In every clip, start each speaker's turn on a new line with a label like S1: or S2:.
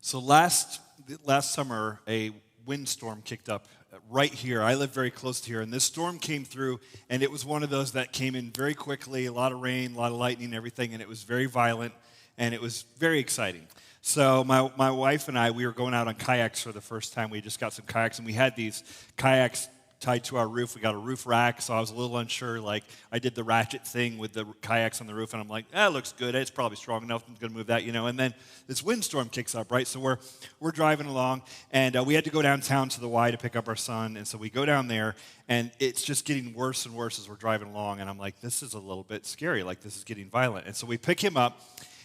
S1: So last summer, a windstorm kicked up right here. I live very close to here, and this storm came through, and it was one of those that came in very quickly, a lot of rain, a lot of lightning and everything, and it was very violent, and it was very exciting. So my wife and I, we were going out on kayaks for the first time. We just got some kayaks, and we had these kayaks tied to our roof. We got a roof rack, so I was a little unsure. Like, I did the ratchet thing with the kayaks on the roof, and I'm like, that looks good. It's probably strong enough. I'm going to move that, And then this windstorm kicks up, right? So we're driving along, and we had to go downtown to the Y to pick up our son, and so we go down there, and it's just getting worse and worse as we're driving along, and I'm like, this is a little bit scary. Like, this is getting violent. And so we pick him up,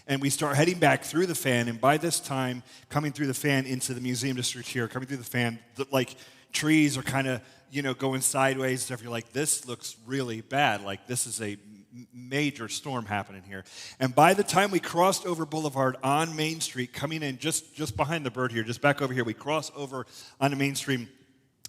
S1: and we start heading back through the fan, and by this time, coming through the fan into the museum district here, coming through the fan, trees are kind of, going sideways and stuff. You're like, this looks really bad. Like, this is a major storm happening here. And by the time we crossed over Boulevard on Main Street, coming in just behind the bird here, just back over here, we cross over onto Main Street.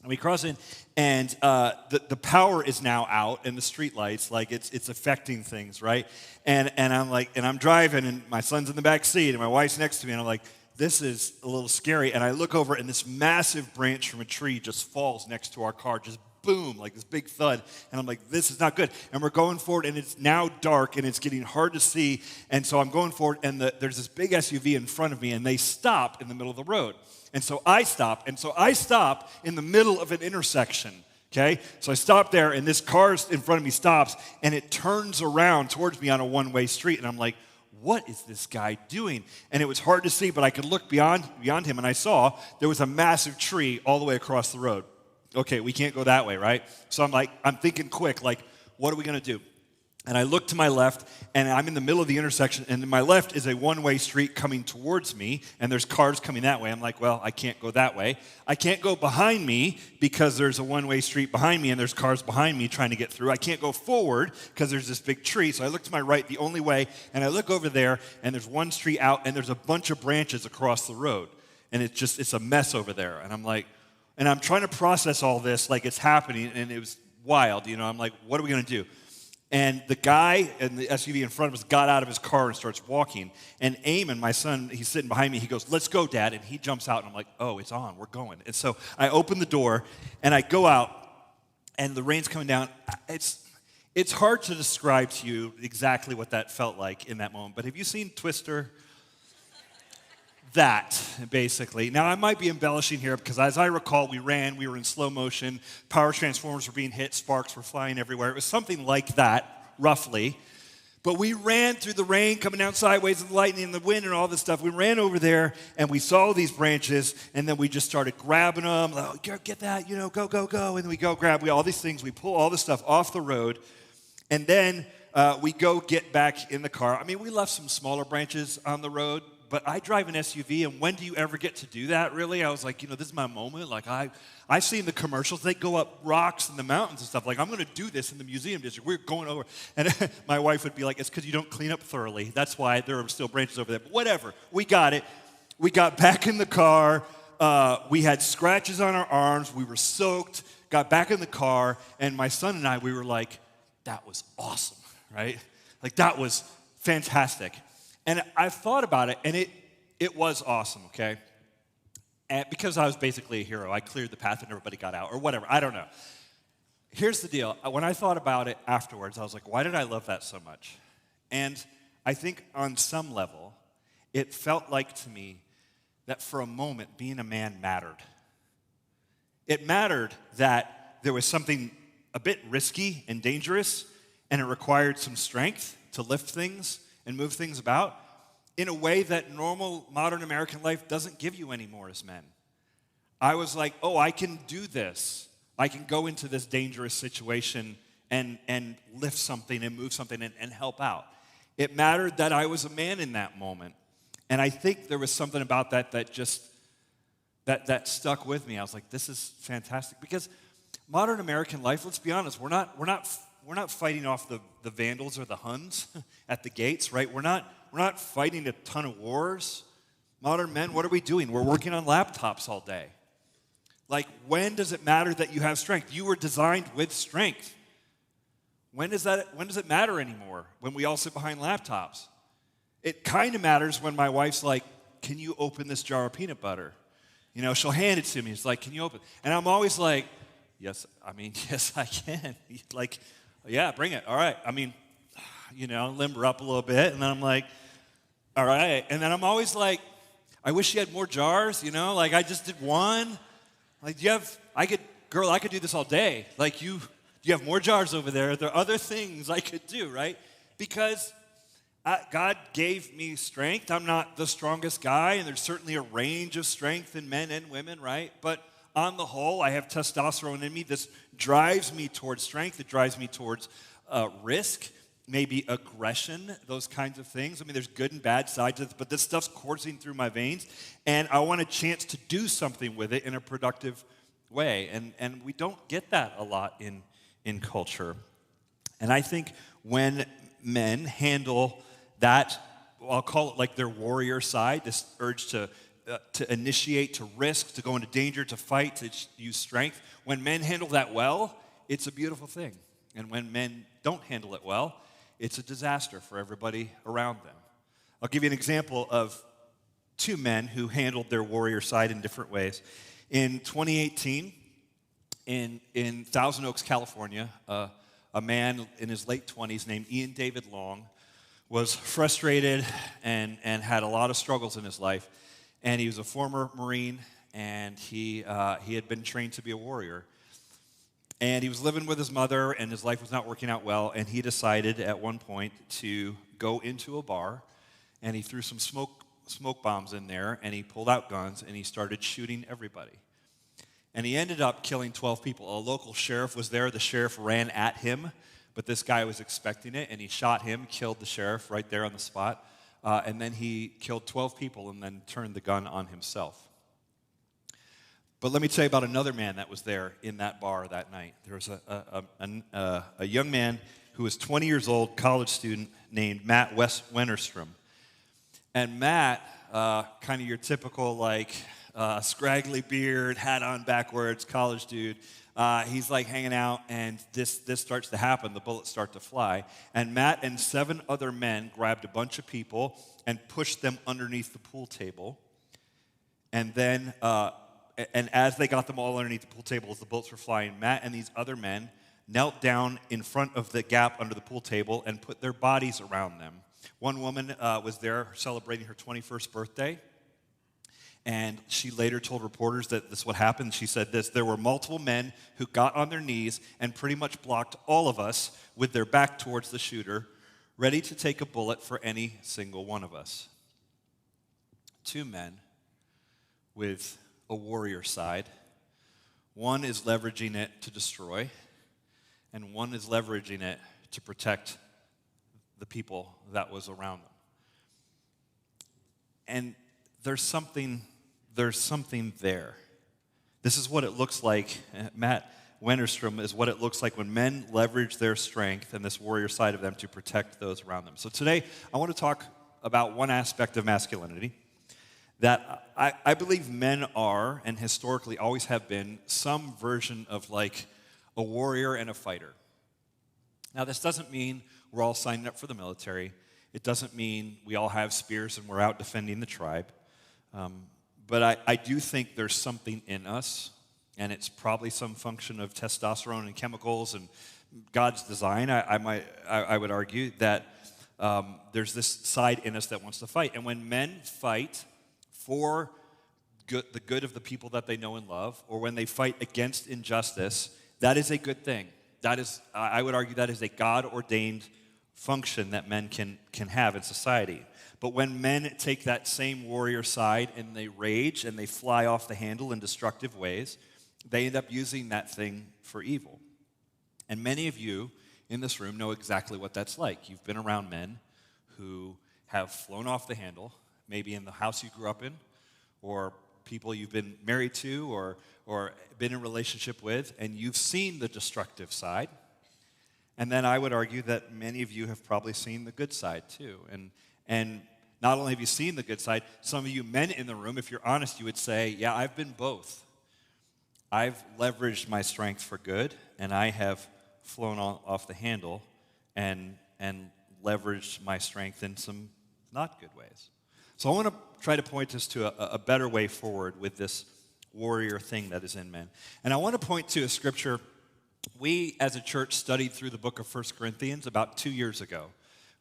S1: And we cross in, and the power is now out, and the street lights, like, it's affecting things, right? And I'm driving, and my son's in the back seat, and my wife's next to me, and I'm like, this is a little scary. And I look over, and this massive branch from a tree just falls next to our car, just boom, like this big thud. And I'm like, this is not good. And we're going forward, and it's now dark, and it's getting hard to see. And so I'm going forward, and there's this big SUV in front of me, and they stop in the middle of the road. And so I stop in the middle of an intersection. Okay, so I stop there, and this car in front of me stops, and it turns around towards me on a one-way street, and I'm like, what is this guy doing? And it was hard to see, but I could look beyond him, and I saw there was a massive tree all the way across the road. Okay, we can't go that way, right? So I'm thinking quick, like, what are we going to do? And I look to my left, and I'm in the middle of the intersection, and to my left is a one-way street coming towards me, and there's cars coming that way. I'm like, well, I can't go that way. I can't go behind me because there's a one-way street behind me, and there's cars behind me trying to get through. I can't go forward because there's this big tree. So I look to my right, the only way, and I look over there, and there's one street out, and there's a bunch of branches across the road. And it's a mess over there. And I'm like, and I'm trying to process all this like it's happening, and it was wild. I'm like, what are we going to do? And the guy in the SUV in front of us got out of his car and starts walking. And Eamon, my son, he's sitting behind me. He goes, let's go, Dad. And he jumps out, and I'm like, oh, it's on. We're going. And so I open the door, and I go out, and the rain's coming down. It's hard to describe to you exactly what that felt like in that moment. But have you seen Twister? That, basically. Now, I might be embellishing here because, as I recall, we were in slow motion, power transformers were being hit, sparks were flying everywhere. It was something like that, roughly. But we ran through the rain, coming down sideways, and the lightning and the wind and all this stuff. We ran over there, and we saw these branches, and then we just started grabbing them. Like, get that, go, go, go. And we go grab all these things. We pull all this stuff off the road, and then we go get back in the car. I mean, we left some smaller branches on the road, but I drive an SUV, and when do you ever get to do that, really? I was like, this is my moment. Like, I've seen the commercials. They go up rocks in the mountains and stuff. Like, I'm going to do this in the museum district. We're going over. And my wife would be like, it's because you don't clean up thoroughly. That's why there are still branches over there. But whatever. We got it. We got back in the car. We had scratches on our arms. We were soaked. Got back in the car. And my son and I, we were like, that was awesome, right? Like, that was fantastic. And I thought about it, and it was awesome, okay? And because I was basically a hero, I cleared the path and everybody got out, or whatever. I don't know. Here's the deal. When I thought about it afterwards, I was like, why did I love that so much? And I think on some level, it felt like to me that for a moment, being a man mattered. It mattered that there was something a bit risky and dangerous, and it required some strength to lift things and move things about in a way that normal modern American life doesn't give you anymore as men. I was like, oh, I can do this. I can go into this dangerous situation and lift something and move something and help out. It mattered that I was a man in that moment. And I think there was something about that just stuck with me. I was like, this is fantastic. Because modern American life, let's be honest, we're not fighting off the Vandals or the Huns at the gates, right? We're not fighting a ton of wars. Modern men, what are we doing? We're working on laptops all day. Like, when does it matter that you have strength? You were designed with strength. When does it matter anymore when we all sit behind laptops? It kind of matters when my wife's like, can you open this jar of peanut butter? She'll hand it to me. It's like, can you open? And I'm always like, yes, yes, I can. Like, yeah, bring it. All right. Limber up a little bit. And then I'm like, all right. And then I'm always like, I wish you had more jars, like I just did one. Like, I could do this all day. Like, you have more jars over there. There are other things I could do, right? Because God gave me strength. I'm not the strongest guy, and there's certainly a range of strength in men and women, right? But on the whole, I have testosterone in me. This drives me towards strength. It drives me towards risk, maybe aggression, those kinds of things. There's good and bad sides of it, but this stuff's coursing through my veins, and I want a chance to do something with it in a productive way. And we don't get that a lot in culture. And I think when men handle that, I'll call it like their warrior side, this urge to initiate, to risk, to go into danger, to fight, to use strength. When men handle that well, it's a beautiful thing. And when men don't handle it well, it's a disaster for everybody around them. I'll give you an example of two men who handled their warrior side in different ways. In 2018, in Thousand Oaks, California, a man in his late 20s named Ian David Long was frustrated and had a lot of struggles in his life. And he was a former Marine, and he had been trained to be a warrior. And he was living with his mother, and his life was not working out well, and he decided at one point to go into a bar, and he threw some smoke bombs in there, and he pulled out guns, and he started shooting everybody. And he ended up killing 12 people. A local sheriff was there. The sheriff ran at him, but this guy was expecting it, and he shot him, killed the sheriff right there on the spot, and then he killed 12 people and then turned the gun on himself. But let me tell you about another man that was there in that bar that night. There was a young man who was 20 years old, college student, named Matt Wennerstrom. And Matt, kind of your typical, scraggly beard, hat on backwards, college dude, he's hanging out, and this starts to happen. The bullets start to fly. And Matt and 7 other men grabbed a bunch of people and pushed them underneath the pool table. And then, and as they got them all underneath the pool table as the bullets were flying, Matt and these other men knelt down in front of the gap under the pool table and put their bodies around them. One woman was there celebrating her 21st birthday. And she later told reporters that this is what happened. She said this: there were multiple men who got on their knees and pretty much blocked all of us with their back towards the shooter, ready to take a bullet for any single one of us. 2 men with a warrior side. One is leveraging it to destroy, and one is leveraging it to protect the people that was around them. And there's something there. This is what it looks like. Matt Wennerstrom is what it looks like when men leverage their strength and this warrior side of them to protect those around them. So today, I want to talk about one aspect of masculinity that I believe men are, and historically always have been, some version of a warrior and a fighter. Now, this doesn't mean we're all signing up for the military. It doesn't mean we all have spears and we're out defending the tribe. But I do think there's something in us, and it's probably some function of testosterone and chemicals and God's design. I would argue that there's this side in us that wants to fight. And when men fight for the good of the people that they know and love, or when they fight against injustice, that is a good thing. That is, I would argue, that is a God-ordained function that men can have in society. But when men take that same warrior side and they rage and they fly off the handle in destructive ways, they end up using that thing for evil. And many of you in this room know exactly what that's like. You've been around men who have flown off the handle, maybe in the house you grew up in, or people you've been married to or been in a relationship with, and you've seen the destructive side. And then I would argue that many of you have probably seen the good side too. And not only have you seen the good side, some of you men in the room, if you're honest, you would say, yeah, I've been both. I've leveraged my strength for good, and I have flown off the handle and leveraged my strength in some not good ways. So I want to try to point us to a better way forward with this warrior thing that is in men. And I want to point to a scripture. We, as a church, studied through the book of 1 Corinthians about 2 years ago.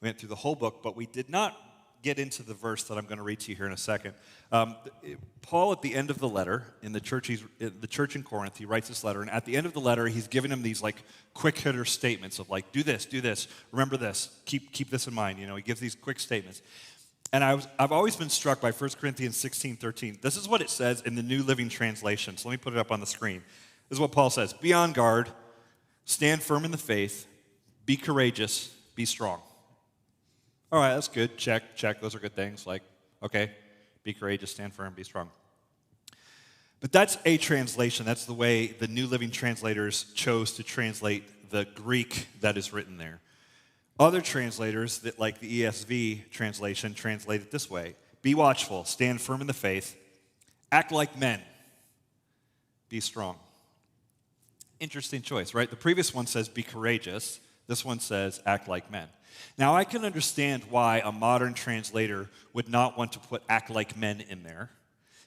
S1: We went through the whole book, but we did not get into the verse that I'm going to read to you here in a second. Paul, at the end of the letter, in the church in Corinth, he writes this letter, and at the end of the letter, he's giving them these like quick hitter statements of like, do this, remember this, keep this in mind. He gives these quick statements. And I've always been struck by 1 Corinthians 16:13. This is what it says in the New Living Translation. So let me put it up on the screen. This is what Paul says: be on guard, stand firm in the faith, be courageous, be strong. All right, that's good. Check. Those are good things. Like, okay, be courageous, stand firm, be strong. But that's a translation. That's the way the New Living Translators chose to translate the Greek that is written there. Other translators, that like the ESV translation, translate it this way: be watchful, stand firm in the faith, act like men, be strong. Interesting choice, right? The previous one says be courageous. This one says act like men. Now, I can understand why a modern translator would not want to put act like men in there,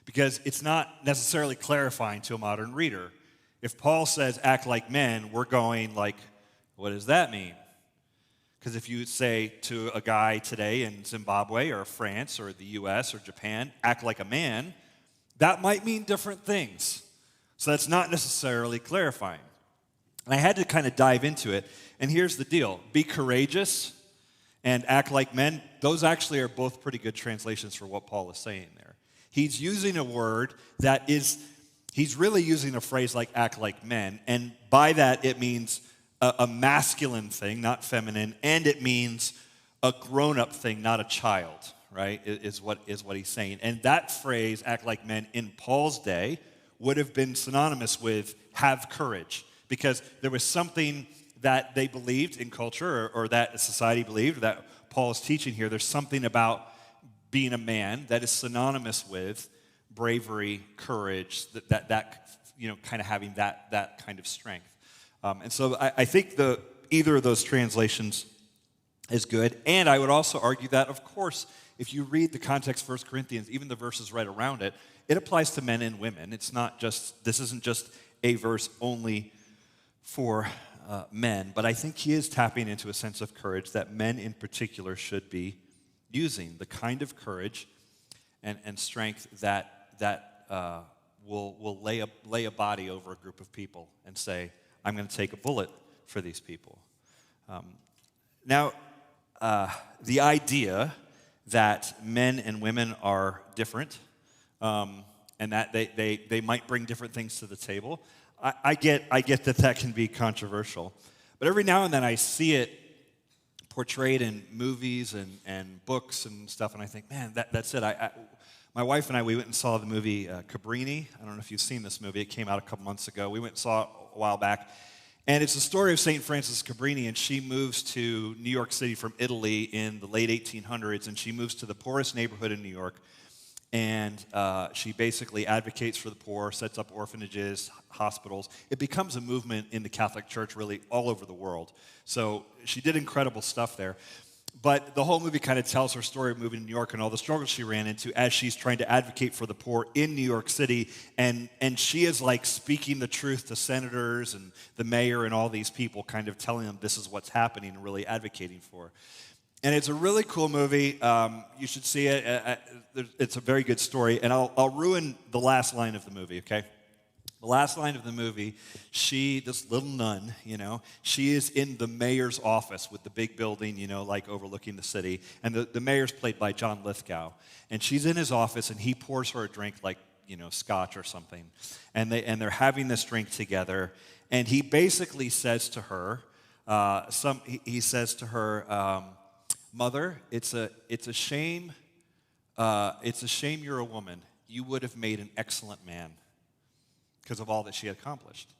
S1: because it's not necessarily clarifying to a modern reader. If Paul says act like men, we're going like, what does that mean? Because if you say to a guy today in Zimbabwe or France or the US or Japan, act like a man, that might mean different things. So that's not necessarily clarifying. And I had to kind of dive into it. And here's the deal: be courageous and act like men. Those actually are both pretty good translations for what Paul is saying there. He's using a word that is, he's really using a phrase like act like men. And by that, it means a masculine thing, not feminine. And it means a grown-up thing, not a child, right, is what he's saying. And that phrase, act like men, in Paul's day would have been synonymous with have courage, because there was something that they believed in culture, or that society believed, that Paul is teaching here. There's something about being a man that is synonymous with bravery, courage, that kind of having that kind of strength. And so I think either of those translations is good. And I would also argue that, of course, if you read the context of 1 Corinthians, even the verses right around it, it applies to men and women. This isn't just a verse only for men, but I think he is tapping into a sense of courage that men in particular should be using, the kind of courage and strength that will lay a body over a group of people and say, I'm going to take a bullet for these people. Now, the idea that men and women are different, and that they might bring different things to the table, I get that can be controversial. But every now and then I see it portrayed in movies and books and stuff, and I think, man, that's it. My wife and I, we went and saw the movie Cabrini. I don't know if you've seen this movie. It came out a couple months ago. We went and saw it a while back. And it's the story of St. Frances Cabrini, and she moves to New York City from Italy in the late 1800s, and she moves to the poorest neighborhood in New York. And she basically advocates for the poor, sets up orphanages, hospitals. It becomes a movement in the Catholic Church really all over the world. So she did incredible stuff there. But the whole movie kind of tells her story of moving to New York and all the struggles she ran into as she's trying to advocate for the poor in New York City. And she is like speaking the truth to senators and the mayor and all these people, kind of telling them this is what's happening and really advocating for. And it's a really cool movie. You should see it. It's a very good story. And I'll ruin the last line of the movie, okay? The last line of the movie, this little nun, she is in the mayor's office with the big building, like overlooking the city. And the mayor's played by John Lithgow. And she's in his office, and he pours her a drink like, scotch or something. And they're having this drink together. And he basically says to her, Mother, it's a shame you're a woman. You would have made an excellent man, because of all that she had accomplished.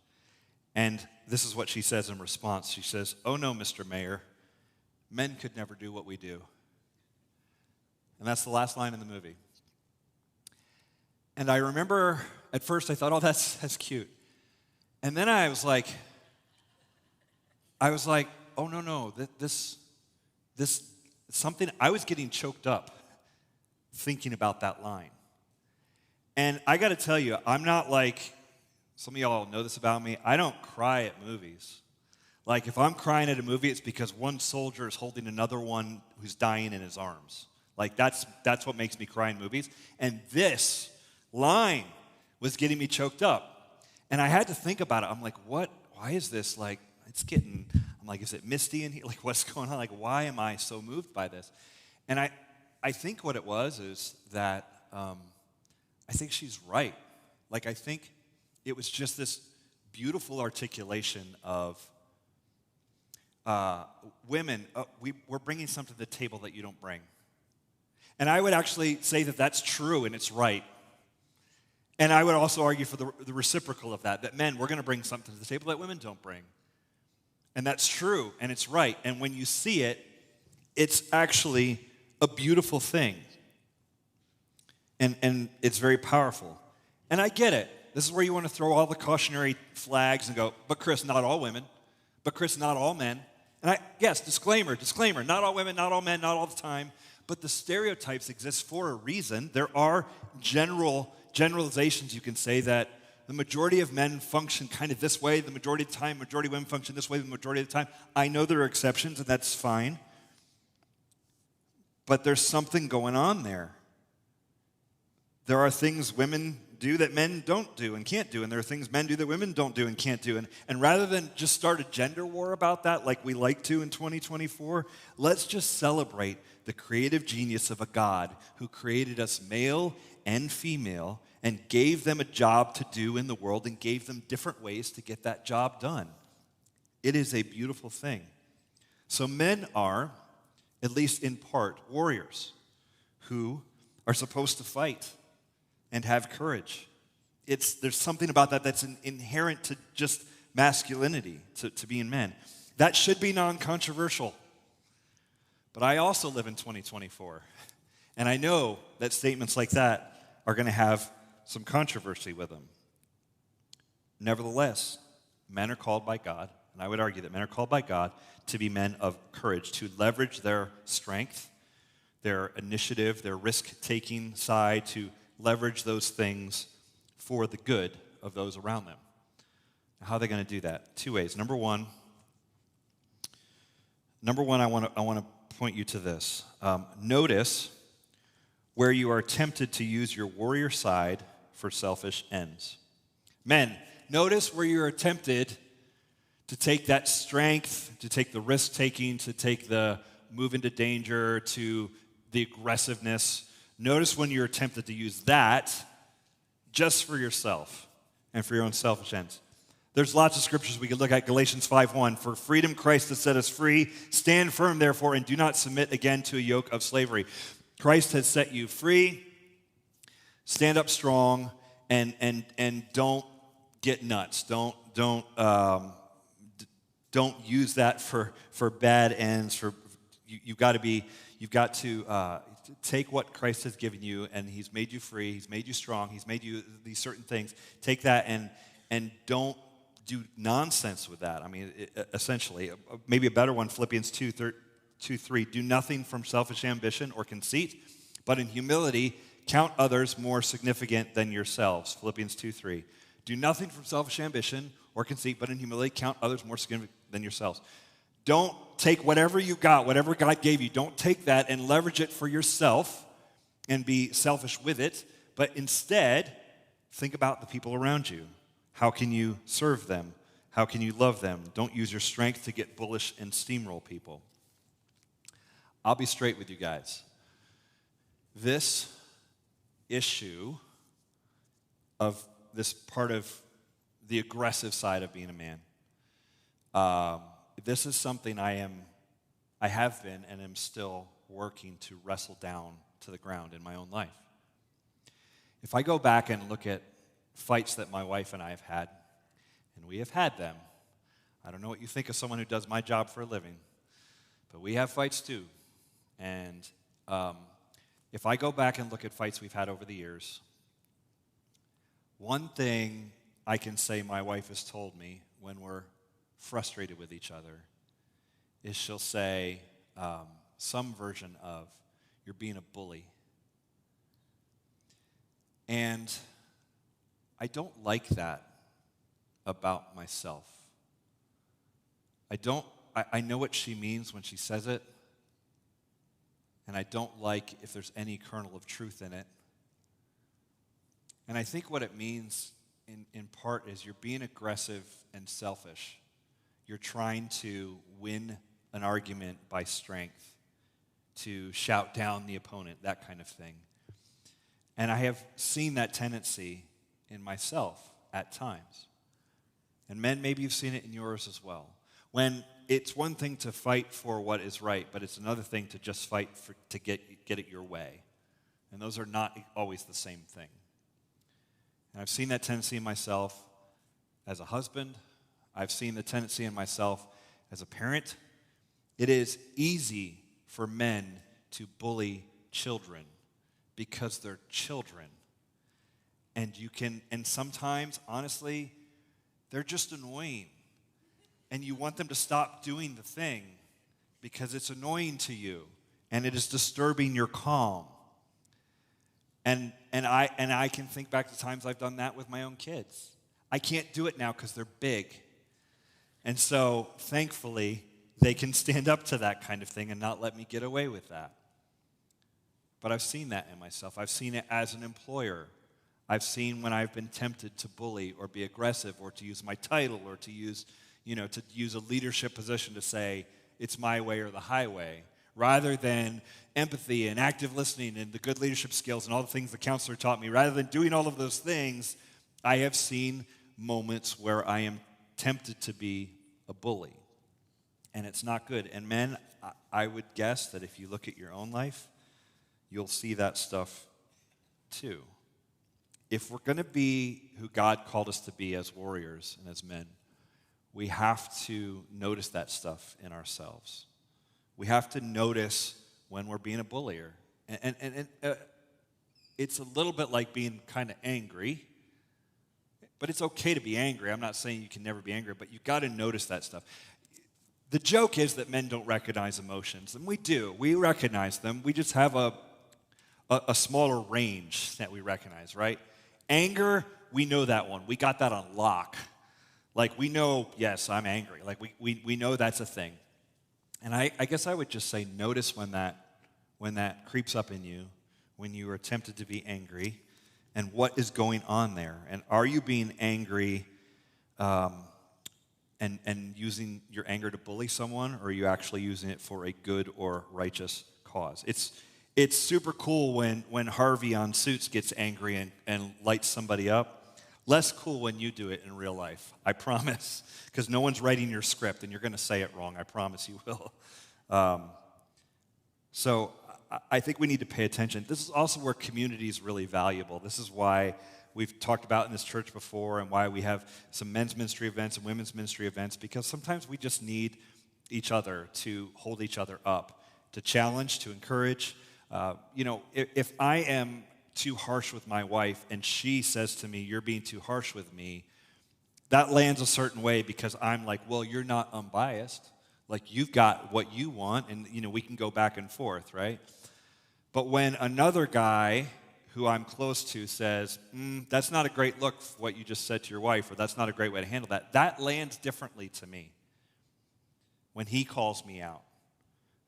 S1: And this is what she says in response. She says, "Oh no, Mr. Mayor, men could never do what we do." And that's the last line in the movie. And I remember at first I thought, oh, that's cute. And then I was like, oh no, this something, I was getting choked up. thinking about that line. And I got to tell you, I'm not like, some of y'all know this about me, I don't cry at movies. Like, if I'm crying at a movie, it's because one soldier is holding another one who's dying in his arms. Like, that's what makes me cry in movies. And this line was getting me choked up. And I had to think about it. I'm like, what? Why is this? Like, I'm like, is it misty in here? Like, what's going on? Like, why am I so moved by this? And I think what it was is that I think she's right. Like, I think it was just this beautiful articulation of women, we're bringing something to the table that you don't bring. And I would actually say that that's true and it's right. And I would also argue for the reciprocal of that men, we're going to bring something to the table that women don't bring. And that's true and it's right. And when you see it, it's actually a beautiful thing. And it's very powerful. And I get it. This is where you want to throw all the cautionary flags and go, but Chris, not all women. But Chris, not all men. And yes, disclaimer, not all women, not all men, not all the time. But the stereotypes exist for a reason. There are generalizations you can say that the majority of men function kind of this way, the majority of the time, majority of women function this way, the majority of the time. I know there are exceptions, and that's fine. But there's something going on there. There are things women do that men don't do and can't do, and there are things men do that women don't do and can't do. And rather than just start a gender war about that like we like to in 2024, let's just celebrate the creative genius of a God who created us male and female and gave them a job to do in the world and gave them different ways to get that job done. It is a beautiful thing. So men are, at least in part, warriors who are supposed to fight and have courage. There's something about that that's inherent to just masculinity, to being men. That should be non-controversial. But I also live in 2024, and I know that statements like that are going to have some controversy with them. Nevertheless, men are called by God, and I would argue that men are called by God to be men of courage, to leverage their strength, their initiative, their risk-taking side, to leverage those things for the good of those around them. How are they going to do that? Two ways. Number one, I want to point you to this. Notice where you are tempted to use your warrior side for selfish ends. Men, notice where you are tempted to take that strength, to take the risk-taking, to take the move into danger, to the aggressiveness. Notice when you're tempted to use that just for yourself and for your own selfish ends. There's lots of scriptures we could look at. Galatians 5:1, for freedom Christ has set us free. Stand firm, therefore, and do not submit again to a yoke of slavery. Christ has set you free. Stand up strong and don't get nuts. Don't use that for bad ends. You've got to take what Christ has given you, and He's made you free. He's made you strong. He's made you these certain things. Take that and don't do nonsense with that. I mean, essentially, maybe a better one, Philippians 2:3. Do nothing from selfish ambition or conceit, but in humility count others more significant than yourselves. Philippians 2:3. Do nothing from selfish ambition or conceit, but in humility count others more significant than yourselves. Don't take whatever you got, whatever God gave you, don't take that and leverage it for yourself and be selfish with it, but instead, think about the people around you. How can you serve them? How can you love them? Don't use your strength to get bullish and steamroll people. I'll be straight with you guys. This issue of this part of the aggressive side of being a man, this is something I have been and am still working to wrestle down to the ground in my own life. If I go back and look at fights that my wife and I have had, and we have had them, I don't know what you think of someone who does my job for a living, but we have fights too. And if I go back and look at fights we've had over the years, one thing I can say my wife has told me when we're frustrated with each other is she'll say some version of, "You're being a bully," And I don't like that about myself. I know what she means when she says it, and I don't like if there's any kernel of truth in it. And I think what it means in part is you're being aggressive and selfish. You're trying to win an argument by strength, to shout down the opponent, that kind of thing. And I have seen that tendency in myself at times. And men, maybe you've seen it in yours as well. When it's one thing to fight for what is right, but it's another thing to just fight to get it your way. And those are not always the same thing. And I've seen that tendency in myself as a husband. I've seen the tendency in myself as a parent. It is easy for men to bully children because they're children. And sometimes, honestly, they're just annoying. And you want them to stop doing the thing because it's annoying to you and it is disturbing your calm. And I can think back to times I've done that with my own kids. I can't do it now because they're big. And so, thankfully, they can stand up to that kind of thing and not let me get away with that. But I've seen that in myself. I've seen it as an employer. I've seen when I've been tempted to bully or be aggressive or to use my title or to use a leadership position to say, it's my way or the highway, rather than empathy and active listening and the good leadership skills and all the things the counselor taught me. Rather than doing all of those things, I have seen moments where I am tempted to be a bully. And it's not good. And men, I would guess that if you look at your own life, you'll see that stuff too. If we're going to be who God called us to be as warriors and as men, we have to notice that stuff in ourselves. We have to notice when we're being a bullier. And it's a little bit like being kind of angry, but it's okay to be angry. I'm not saying you can never be angry, but you've got to notice that stuff. The joke is that men don't recognize emotions, and we do. We recognize them. We just have a smaller range that we recognize, right? Anger, we know that one. We got that on lock. Like, we know, yes, I'm angry. Like, we know that's a thing. And I guess I would just say notice when that creeps up in you, when you are tempted to be angry, and what is going on there. And are you being angry and using your anger to bully someone, or are you actually using it for a good or righteous cause? It's super cool when Harvey on Suits gets angry and lights somebody up. Less cool when you do it in real life, I promise, because no one's writing your script, and you're going to say it wrong. I promise you will. So I think we need to pay attention. This is also where community is really valuable. This is why we've talked about in this church before and why we have some men's ministry events and women's ministry events, because sometimes we just need each other to hold each other up, to challenge, to encourage. If I am too harsh with my wife and she says to me, you're being too harsh with me, that lands a certain way because I'm like, well, you're not unbiased. Like, you've got what you want, and, we can go back and forth, right? But when another guy who I'm close to says, that's not a great look, what you just said to your wife, or that's not a great way to handle that, that lands differently to me when he calls me out.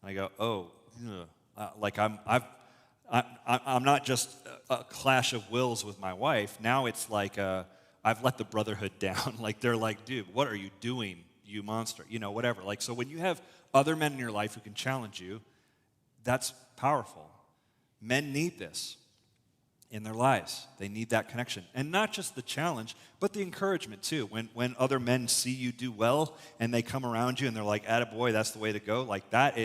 S1: And I go, oh, like I'm not just a clash of wills with my wife. Now it's like I've let the brotherhood down. Like, they're like, dude, what are you doing, you monster? Whatever. Like, so when you have other men in your life who can challenge you, that's powerful. Men need this in their lives. They need that connection. And not just the challenge, but the encouragement too. When other men see you do well and they come around you and they're like, attaboy, that's the way to go. Like, that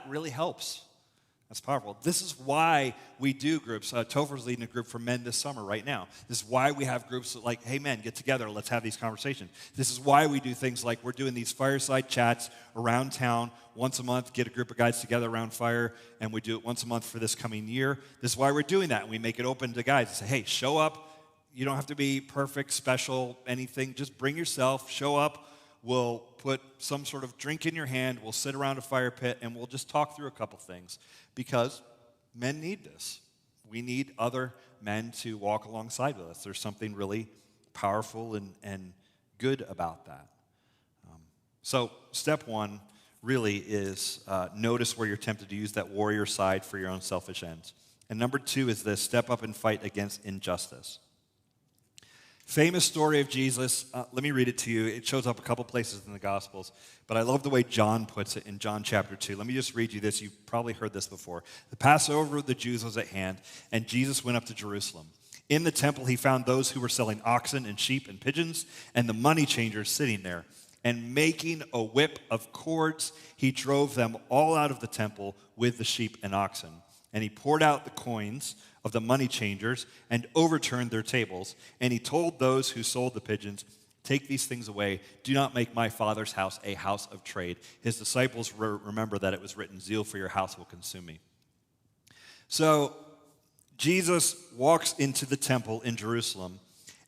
S1: really helps. That's powerful. This is why we do groups. Topher's leading a group for men this summer right now. This is why we have groups like, hey, men, get together. Let's have these conversations. This is why we do things like we're doing these fireside chats around town once a month, get a group of guys together around fire, and we do it once a month for this coming year. This is why we're doing that. We make it open to guys and say, hey, show up. You don't have to be perfect, special, anything. Just bring yourself. Show up. We'll put some sort of drink in your hand. We'll sit around a fire pit, and we'll just talk through a couple things. Because men need this. We need other men to walk alongside with us. There's something really powerful and good about that. So step one really is notice where you're tempted to use that warrior side for your own selfish ends. And number two is this: step up and fight against injustice. Famous story of Jesus. Let me read it to you. It shows up a couple places in the Gospels, but I love the way John puts it in John chapter 2. Let me just read you this. You've probably heard this before. The Passover of the Jews was at hand, and Jesus went up to Jerusalem. In the temple, he found those who were selling oxen and sheep and pigeons, and the money changers sitting there. And making a whip of cords, he drove them all out of the temple with the sheep and oxen. And he poured out the coins of the money changers and overturned their tables. And he told those who sold the pigeons, "Take these things away. Do not make my Father's house a house of trade." His disciples remember that it was written, "Zeal for your house will consume me." So Jesus walks into the temple in Jerusalem,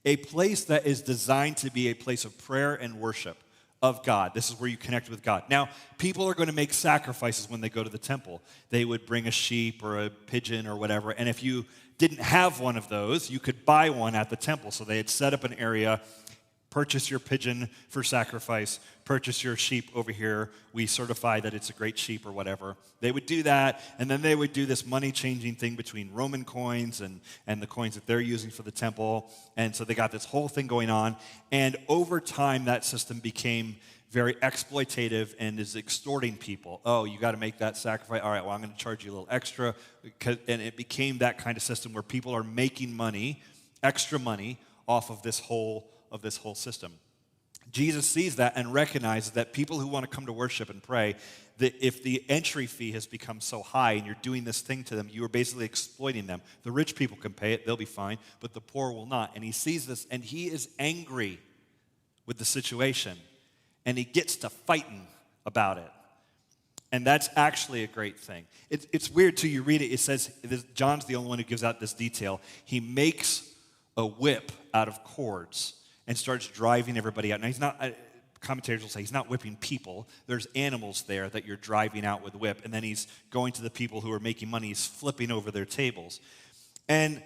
S1: a place that is designed to be a place of prayer and worship of God. This is where you connect with God. Now, people are going to make sacrifices when they go to the temple. They would bring a sheep or a pigeon or whatever, and if you didn't have one of those, you could buy one at the temple. So they had set up an area: purchase your pigeon for sacrifice, purchase your sheep over here. We certify that it's a great sheep or whatever. They would do that, and then they would do this money-changing thing between Roman coins and the coins that they're using for the temple. And so they got this whole thing going on. And over time, that system became very exploitative and is extorting people. Oh, you got to make that sacrifice. All right, well, I'm going to charge you a little extra. And it became that kind of system where people are making money, extra money, off of this whole system. Jesus sees that and recognizes that people who want to come to worship and pray, that if the entry fee has become so high and you're doing this thing to them, you are basically exploiting them. The rich people can pay it, they'll be fine, but the poor will not. And he sees this, and he is angry with the situation, and he gets to fighting about it. And that's actually a great thing. It's weird, too. You read it, it says, John's the only one who gives out this detail. He makes a whip out of cords and starts driving everybody out. Now, he's not, commentators will say he's not whipping people. There's animals there that you're driving out with a whip. And then he's going to the people who are making money. He's flipping over their tables. And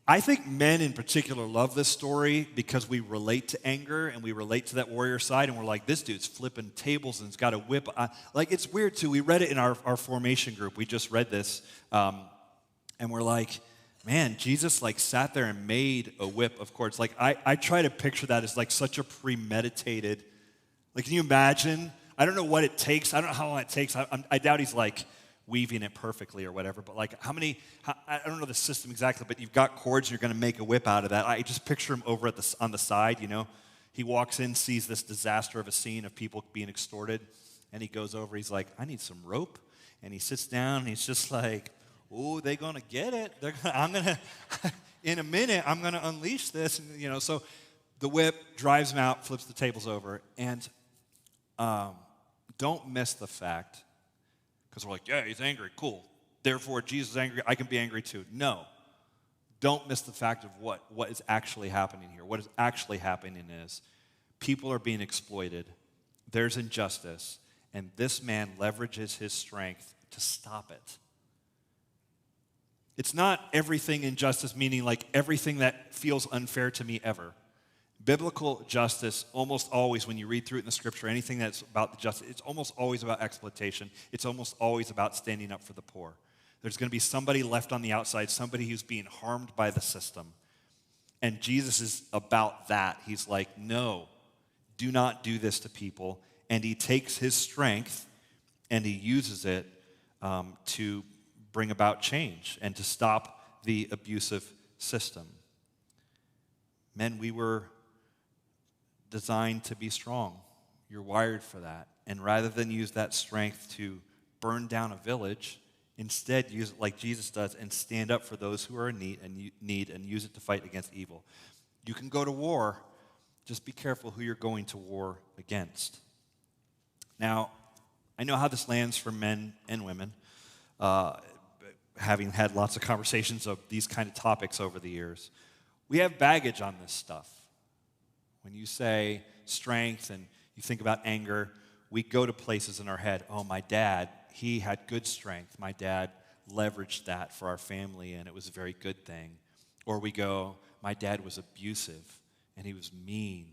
S1: I think men in particular love this story because we relate to anger and we relate to that warrior side. And we're like, this dude's flipping tables and he's got a whip. Like, it's weird, too. We read it in our formation group. We just read this. And we're like, man, Jesus like sat there and made a whip of cords. Like I try to picture that as like such a premeditated, like can you imagine? I don't know what it takes. I don't know how long it takes. I doubt he's like weaving it perfectly or whatever. But like I don't know the system exactly, but you've got cords and you're going to make a whip out of that. I just picture him over on the side, you know. He walks in, sees this disaster of a scene of people being extorted, and he goes over. He's like, I need some rope. And he sits down and he's just like, oh, they're going to get it. In a minute, I'm going to unleash this. And, you know, so the whip drives him out, flips the tables over. And don't miss the fact, because we're like, yeah, he's angry, cool. Therefore, Jesus is angry, I can be angry too. No. Don't miss the fact of what is actually happening here. What is actually happening is people are being exploited. There's injustice. And this man leverages his strength to stop it. It's not everything injustice, meaning like everything that feels unfair to me ever. Biblical justice, almost always, when you read through it in the scripture, anything that's about the justice, it's almost always about exploitation. It's almost always about standing up for the poor. There's going to be somebody left on the outside, somebody who's being harmed by the system. And Jesus is about that. He's like, no, do not do this to people. And he takes his strength and he uses it to bring about change and to stop the abusive system. Men, we were designed to be strong. You're wired for that. And rather than use that strength to burn down a village, instead use it like Jesus does and stand up for those who are in need and use it to fight against evil. You can go to war, just be careful who you're going to war against. Now, I know how this lands for men and women. Having had lots of conversations of these kind of topics over the years, we have baggage on this stuff. When you say strength and you think about anger, we go to places in our head. Oh, my dad, he had good strength. My dad leveraged that for our family, and it was a very good thing. Or we go, my dad was abusive, and he was mean,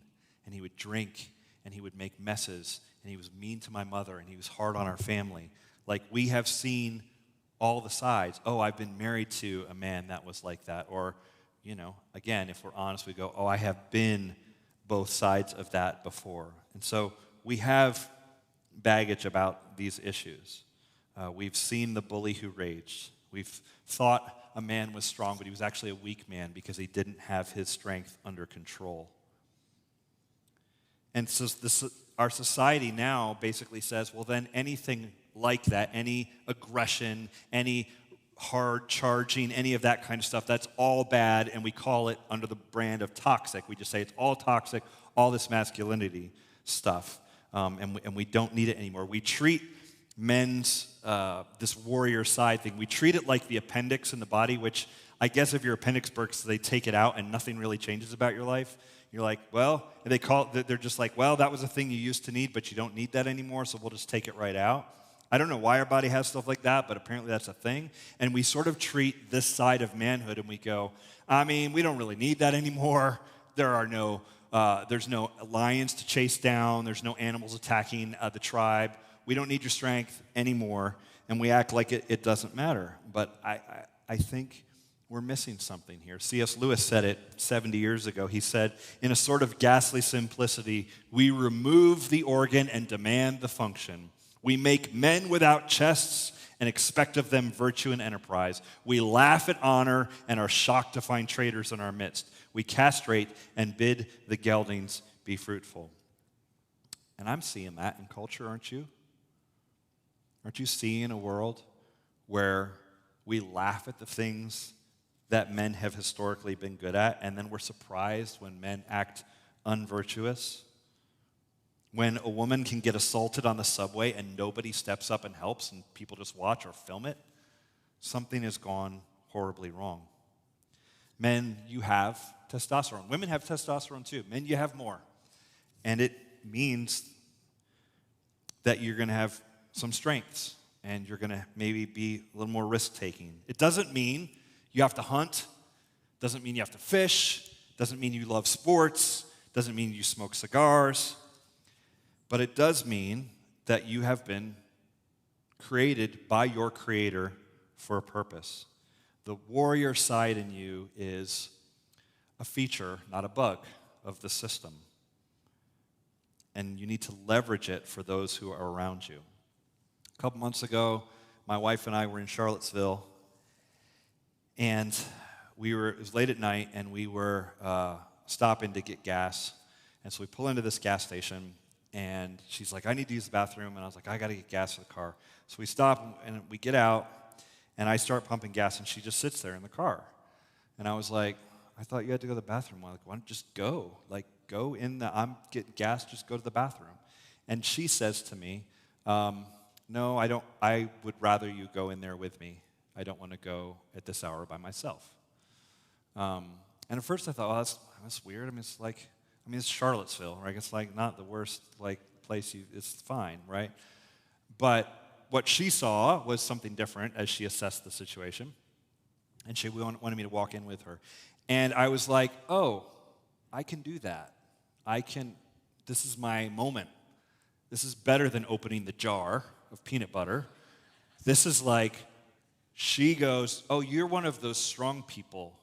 S1: and he would drink, and he would make messes, and he was mean to my mother, and he was hard on our family. Like, we have seen all the sides. Oh, I've been married to a man that was like that. Or, again, if we're honest, we go, oh, I have been both sides of that before. And so we have baggage about these issues. We've seen the bully who raged. We've thought a man was strong, but he was actually a weak man because he didn't have his strength under control. And so our society now basically says, well, then anything like that, any aggression, any hard charging, any of that kind of stuff, that's all bad, and we call it under the brand of toxic. We just say it's all toxic, all this masculinity stuff, and we don't need it anymore. We treat men's, this warrior side thing, we treat it like the appendix in the body, which I guess if your appendix breaks, they take it out and nothing really changes about your life. You're like, well, and they're just like, well, that was a thing you used to need, but you don't need that anymore, so we'll just take it right out. I don't know why our body has stuff like that, but apparently that's a thing. And we sort of treat this side of manhood and we go, we don't really need that anymore. There's no lions to chase down. There's no animals attacking the tribe. We don't need your strength anymore. And we act like it doesn't matter. But I think we're missing something here. C.S. Lewis said it 70 years ago. He said, in a sort of ghastly simplicity, we remove the organ and demand the function. We make men without chests and expect of them virtue and enterprise. We laugh at honor and are shocked to find traitors in our midst. We castrate and bid the geldings be fruitful. And I'm seeing that in culture, aren't you? Aren't you seeing a world where we laugh at the things that men have historically been good at, and then we're surprised when men act unvirtuous? When a woman can get assaulted on the subway and nobody steps up and helps and people just watch or film it, something has gone horribly wrong. Men, you have testosterone. Women have testosterone too. Men, you have more. And it means that you're going to have some strengths and you're going to maybe be a little more risk-taking. It doesn't mean you have to hunt. Doesn't mean you have to fish. Doesn't mean you love sports. Doesn't mean you smoke cigars. But it does mean that you have been created by your Creator for a purpose. The warrior side in you is a feature, not a bug, of the system. And you need to leverage it for those who are around you. A couple months ago, my wife and I were in Charlottesville, and it was late at night, and we were stopping to get gas. And so we pull into this gas station, and she's like, I need to use the bathroom. And I was like, I got to get gas for the car. So we stop, and we get out, and I start pumping gas, and she just sits there in the car. And I was like, I thought you had to go to the bathroom. I'm like, why don't you just go? Like, go in I'm getting gas, just go to the bathroom. And she says to me, no, I don't. I would rather you go in there with me. I don't want to go at this hour by myself. And at first I thought, well, that's weird. It's Charlottesville, right? It's like not the worst place. It's fine, right? But what she saw was something different as she assessed the situation, and she wanted me to walk in with her. And I was like, oh, I can do that. This is my moment. This is better than opening the jar of peanut butter. This is like, she goes, oh, you're one of those strong people.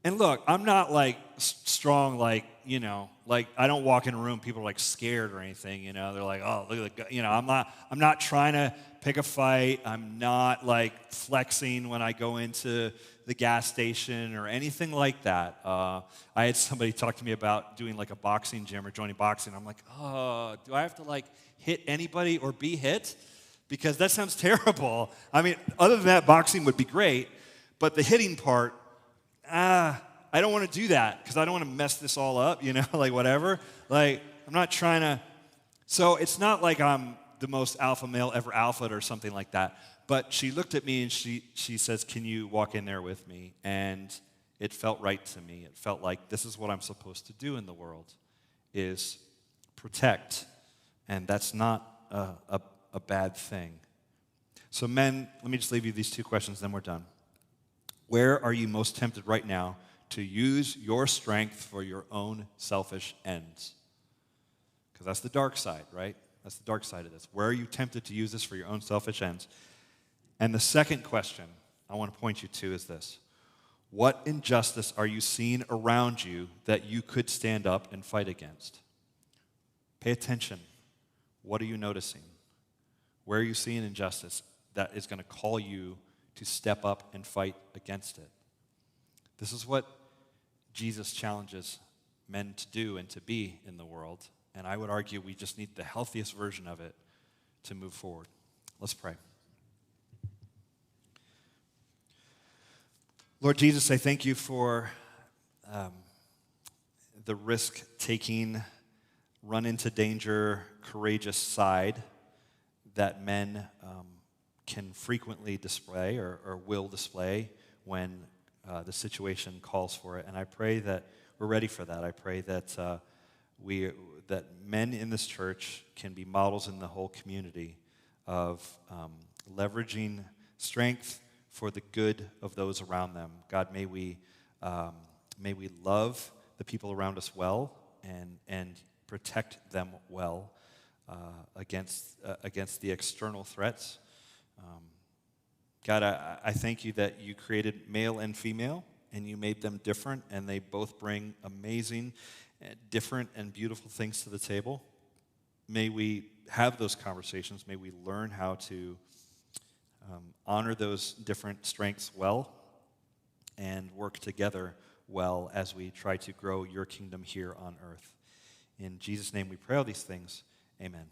S1: And look, I'm not strong, I don't walk in a room, people are scared or anything, they're like, oh, look at the, I'm not trying to pick a fight. I'm not flexing when I go into the gas station or anything like that. I had somebody talk to me about doing a boxing gym or joining boxing. I'm like, oh, do I have to hit anybody or be hit? Because that sounds terrible. Other than that, boxing would be great, but the hitting part, I don't want to do that because I don't want to mess this all up, whatever. I'm not trying to. So it's not like I'm the most alpha male ever alphaed or something like that. But she looked at me and she says, can you walk in there with me? And it felt right to me. It felt like this is what I'm supposed to do in the world, is protect. And that's not a bad thing. So men, let me just leave you these two questions, then we're done. Where are you most tempted right now to use your strength for your own selfish ends? Because that's the dark side, right? That's the dark side of this. Where are you tempted to use this for your own selfish ends? And the second question I want to point you to is this. What injustice are you seeing around you that you could stand up and fight against? Pay attention. What are you noticing? Where are you seeing injustice that is going to call you to step up and fight against it? This is what Jesus challenges men to do and to be in the world. And I would argue we just need the healthiest version of it to move forward. Let's pray. Lord Jesus, I thank you for the risk-taking, run-into-danger, courageous side that men can frequently display or will display when the situation calls for it. And I pray that we're ready for that. I pray that that men in this church can be models in the whole community of leveraging strength for the good of those around them. God, may we love the people around us well and protect them well against the external threats. God, I thank you that you created male and female, and you made them different, and they both bring amazing, different, and beautiful things to the table. May we have those conversations. May we learn how to honor those different strengths well and work together well as we try to grow your kingdom here on earth. In Jesus' name we pray all these things. Amen.